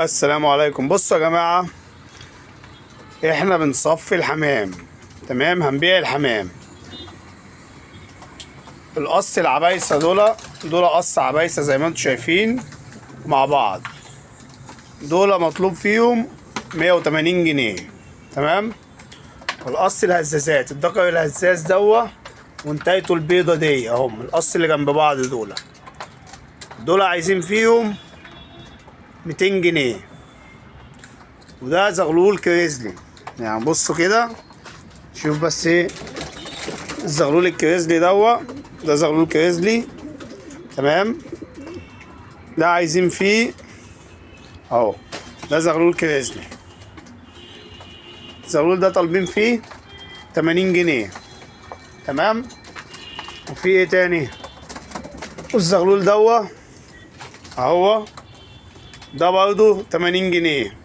السلام عليكم. بصوا يا جماعة، احنا بنصفي الحمام. تمام، هنبيع الحمام. القص العبايسة دول قص عبايسة زي ما انتم شايفين مع بعض. دول مطلوب فيهم 180 جنيه. تمام. والقص الهزازات، الدكر الهزاز وانتهيته البيضة دي اهم، القص اللي جنب بعض دول عايزين فيهم 200 جنيه. وده زغلول كريزلي، يعني بصوا كده، شوف بس ايه الزغلول الكريزلي ده زغلول كريزلي. تمام، ده عايزين فيه اهو، ده زغلول كريزلي. الزغلول ده طالبين فيه 80 جنيه. تمام. وفي ايه تاني؟ والزغلول اهو، ده برضه 80 جنيه.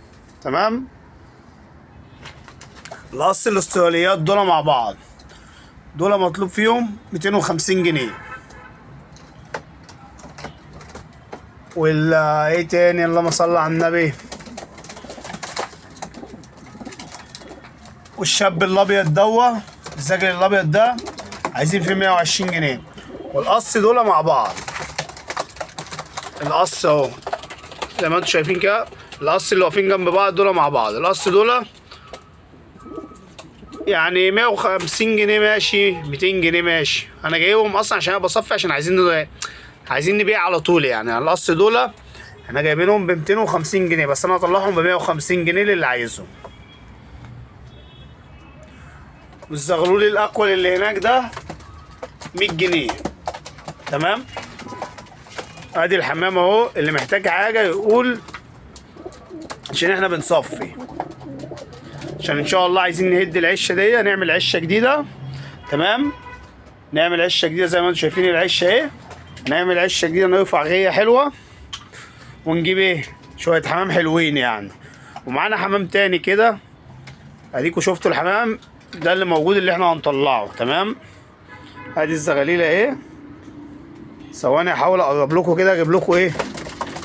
تمام. القص الاستراليات دول مع بعض، دول مطلوب فيهم 250 جنيه. ايه تاني؟ اللهم صل على النبي. والشاب الابيض الزجل الابيض ده عايزين فيه 120 جنيه. والقص دول مع بعض، القص اهو زي ما انتم شايفين كده، القص اللي واقفين جنب بعض دول مع بعض. القص دول يعني 150 جنيه ماشي، 200 جنيه ماشي. انا جايبهم اصلا عشان انا بصفي، عشان عايزين نبيع على طول. يعني القص دول احنا جايبينهم ب 250 جنيه، بس انا هطلعهم ب 150 جنيه للي عايزهم. والزغلول الاقوى اللي هناك ده 100 جنيه. تمام. ادي الحمام اهو، اللي محتاج حاجه يقول، عشان احنا بنصفي، عشان ان شاء الله عايزين نهد العشه دي، نعمل عشه جديده. تمام، نعمل عشه جديده زي ما انتم شايفين العشه اهي. نعمل عشه جديده، نرفع غيه حلوه، ونجيب ايه شويه حمام حلوين يعني. ومعانا حمام تاني كده، اديكوا شفتوا الحمام ده اللي موجود اللي احنا هنطلعه. تمام. ادي الزغاليل اهي. ثواني احاول اقرب لكم كده، اجيب لكم ايه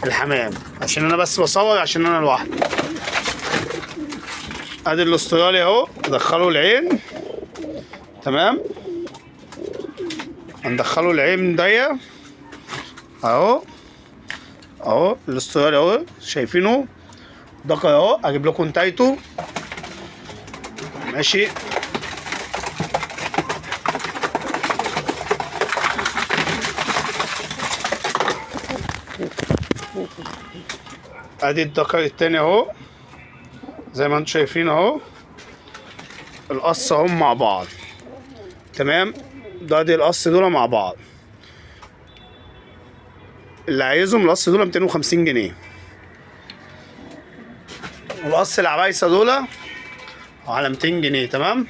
الحمام، عشان انا بس بصور عشان انا لوحدي. ادي الاسترالي اهو، ندخله العين. تمام، هندخله العين دي اهو. الاسترالي اهو، شايفينه دكر اهو. اجيب لكم نتايته ماشي. ادي الدكر التاني اهو زي ما انتم شايفين اهو، القص اهم مع بعض. تمام، ادي القص دول مع بعض، اللي عايزهم القص دول 250 جنيه. والقص العبايسه دول على 200 جنيه. تمام،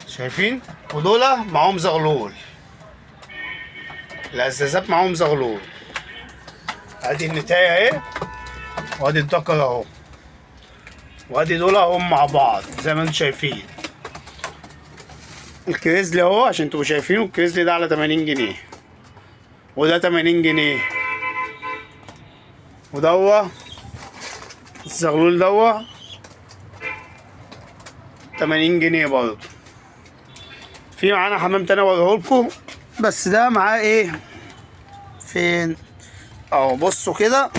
شايفين؟ ودول معاهم زغلول، الهزازات معاهم زغلول. ادي النتايه اهي، وادي الدكر اهو، وادي دول هم مع بعض زي ما انتم شايفين. الكريزلي اهو عشان تبقوا شايفينه، الكريزلي ده على 80 جنيه، وده 80 جنيه، الزغلول 80 جنيه برضه. في معانا حمام تاني اوريهولكوا، بس ده معاه ايه؟ فين؟ اهو بصوا كده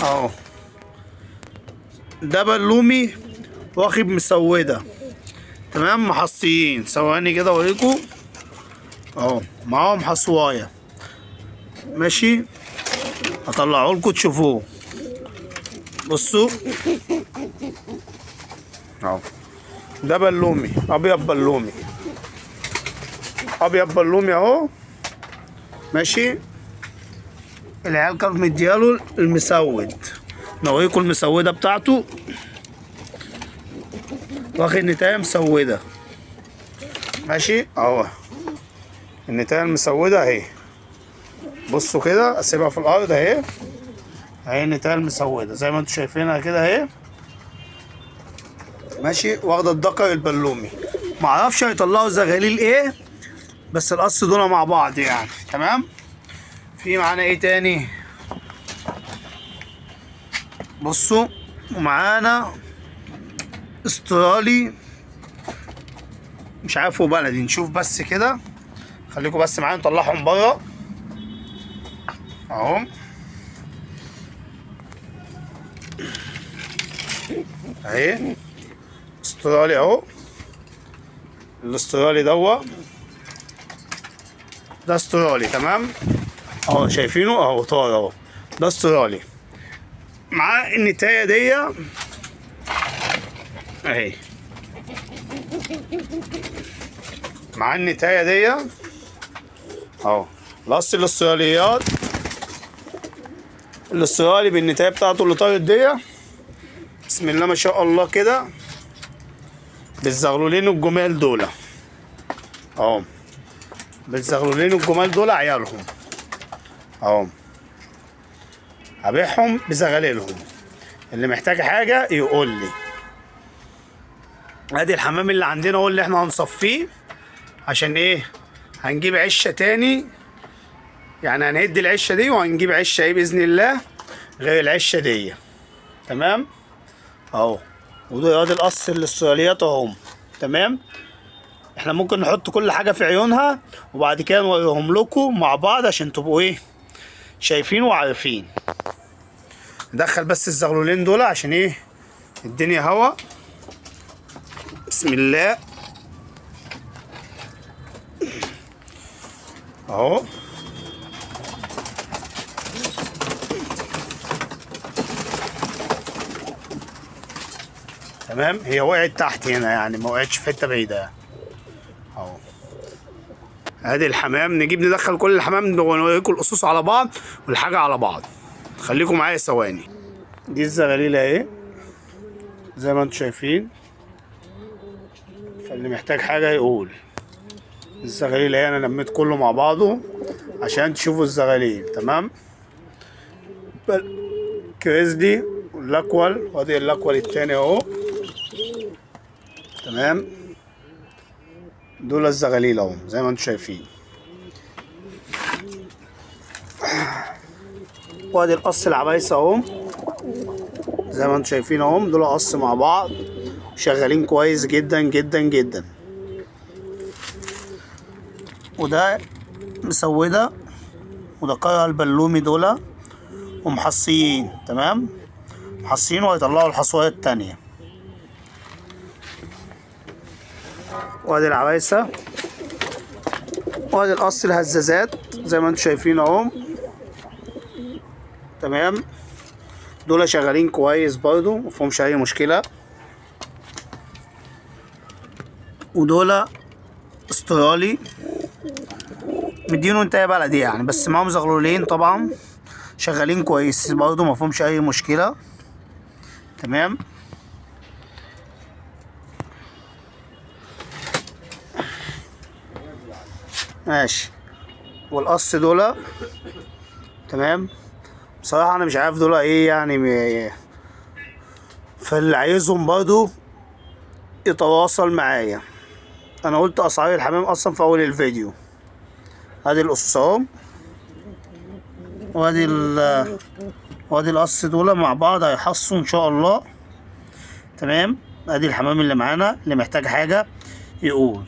اهو، ده بلومي واخد مسوده. تمام، محصيين. ثواني كده اوريكوا اهو، معاهم حصوايه ماشي، هطلعهولكوا تشوفوه. بصوا اهو، ده بلومي، ابيض بلومي اهو ماشي. العيال كانت مدياله المسود، نوريكم المسوده بتاعته، واخد نتايه مسوده ماشي اهو. النتايه المسوده اهي، بصوا كده، اسيبها في الارض اهي النتايه المسوده زي ما انتم شايفينها كده اهي ماشي. واخده الدكر البلومي، معرفش هيطلعوا زغاليل ايه، بس القص دول مع بعض يعني. تمام. في معانا ايه تاني؟ بصوا، ومعانا استرالي مش عارف هو بلدي، نشوف بس كده، خليكم بس معايا نطلعهم بره اهو. اهي استرالي اهو، الاسترالي ده استرالي تمام اهو، شايفينه اهو طار اهو، ده استرالي. معاه النتايه دي اهي، معاه النتايه دي اهو. الاصل الاستراليات، الاسترالي بالنتايه بتاعته اللي طارت دي، بسم الله ما شاء الله كده، بالزغلولين الجمال دول اهو، بالزغلولين الجمال دول عيالهم اهو، هبيعهم بزغاليلهم. اللي محتاج حاجه يقول لي. ادي الحمام اللي عندنا هو اللي احنا هنصفيه، عشان ايه؟ هنجيب عشه تاني، يعني هنهد العشه دي وهنجيب عشه ايه باذن الله غير العشه دي تمام اهو. ودول القص الاستراليات اهم تمام. احنا ممكن نحط كل حاجه في عيونها وبعد كده نوريهم لكم مع بعض عشان تبقوا ايه شايفين وعارفين. ندخل بس الزغلولين دول عشان ايه الدنيا هوا. بسم الله اهو. تمام، هي وقعت تحت هنا يعني، ما وقعتش في حته بعيده اهو. ادي الحمام، نجيب ندخل كل الحمام ونوريكم القصوص على بعض والحاجه على بعض، خليكم معايا ثواني. دي الزغاليل اهي زي ما انتم شايفين، فاللي محتاج حاجه يقول. الزغاليل اهي انا لميت كله مع بعضه عشان تشوفوا الزغاليل تمام. كريزلي والاكوال، وادي الاكوال التاني اهو تمام. دول الزغاليل اهو زي ما انتم شايفين. وادي القص العبايسه اهو زي ما انتم شايفين اهو. دول قص مع بعض شغالين كويس جدا جدا جدا. وده مسوده، وده قرع البلومي دول ومحصيين تمام، محصيين وهيطلعوا الحصوية التانية. وادي العوايسة، وادي القص الهزازات زي ما انتم شايفين اهو تمام. دول شغالين كويس برضو مفهومش اي مشكلة. ودول استرالي مدينه انتايه بلدي يعني، بس معاهم زغلولين طبعا شغالين كويس برضو مفهومش اي مشكلة تمام. ماشي. والقص دول تمام. بصراحة انا مش عارف دول ايه يعني، فاللي عايزهم برضو يتواصل معايا. انا قلت اسعار الحمام اصلا في اول الفيديو. ادي القص اهو، وادي القص دول مع بعض هيحصوا ان شاء الله تمام. ادي الحمام اللي معانا، اللي محتاج حاجة يقول.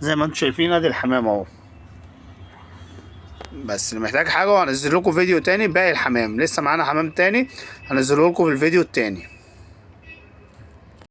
زي ما انتم شايفين ادي الحمام اهو، بس اللي محتاج حاجة وهنزل لكم فيديو تاني باقي الحمام. لسه معانا حمام تاني هنزله لكم في الفيديو التاني.